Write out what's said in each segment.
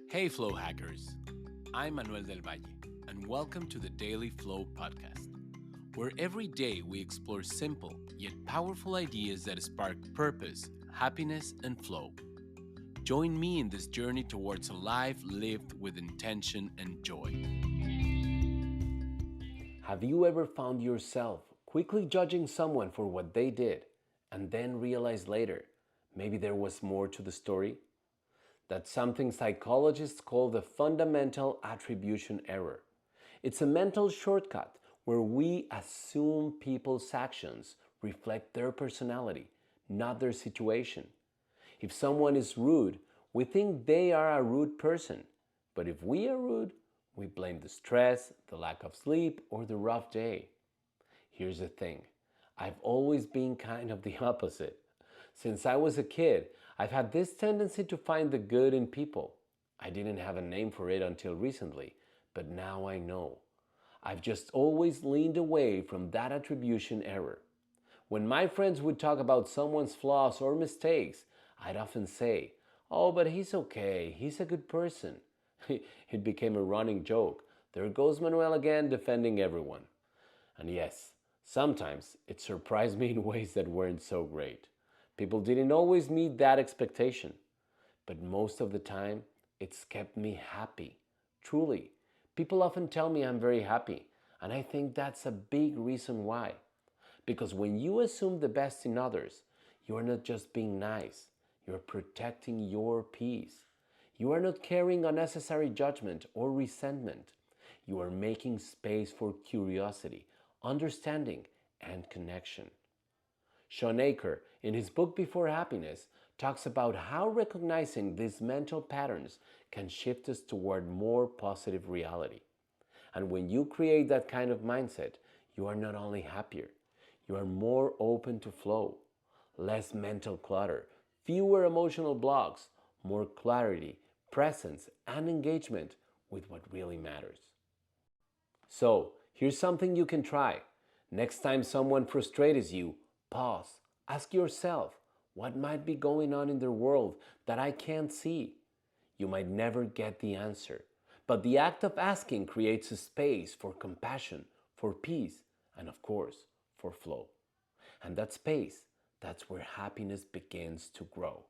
Hey Flow Hackers, I'm Manuel del Valle, and welcome to the Daily Flow podcast, where every day we explore simple yet powerful ideas that spark purpose, happiness, and flow. Join me in this journey towards a life lived with intention and joy. Have you ever found yourself quickly judging someone for what they did and then realized later maybe there was more to the story? That's something psychologists call the fundamental attribution error. It's a mental shortcut where we assume people's actions reflect their personality, not their situation. If someone is rude, we think they are a rude person. But if we are rude, we blame the stress, the lack of sleep, or the rough day. Here's the thing. I've always been kind of the opposite. Since I was a kid, I've had this tendency to find the good in people. I didn't have a name for it until recently, but now I know. I've just always leaned away from that attribution error. When my friends would talk about someone's flaws or mistakes, I'd often say, "Oh, but he's okay, he's a good person." It became a running joke. There goes Manuel again defending everyone. And yes, sometimes it surprised me in ways that weren't so great. People didn't always meet that expectation, but most of the time, it's kept me happy. Truly, people often tell me I'm very happy, and I think that's a big reason why. Because when you assume the best in others, you are not just being nice, you're protecting your peace. You are not carrying unnecessary judgment or resentment. You are making space for curiosity, understanding, and connection. Sean Aker, in his book Before Happiness, talks about how recognizing these mental patterns can shift us toward more positive reality. And when you create that kind of mindset, you are not only happier, you are more open to flow, less mental clutter, fewer emotional blocks, more clarity, presence, and engagement with what really matters. So, here's something you can try. Next time someone frustrates you, pause. Ask yourself, what might be going on in their world that I can't see? You might never get the answer, but the act of asking creates a space for compassion, for peace, and of course, for flow. And that space, that's where happiness begins to grow.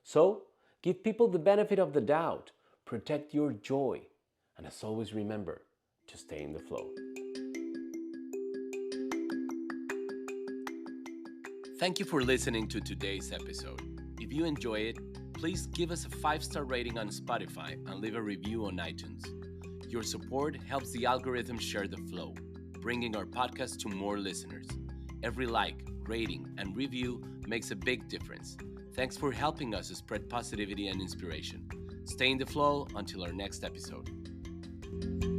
So, give people the benefit of the doubt, protect your joy, and as always remember to stay in the flow. Thank you for listening to today's episode. If you enjoy it, please give us a 5-star rating on Spotify and leave a review on iTunes. Your support helps the algorithm share the flow, bringing our podcast to more listeners. Every like, rating, and review makes a big difference. Thanks for helping us spread positivity and inspiration. Stay in the flow until our next episode.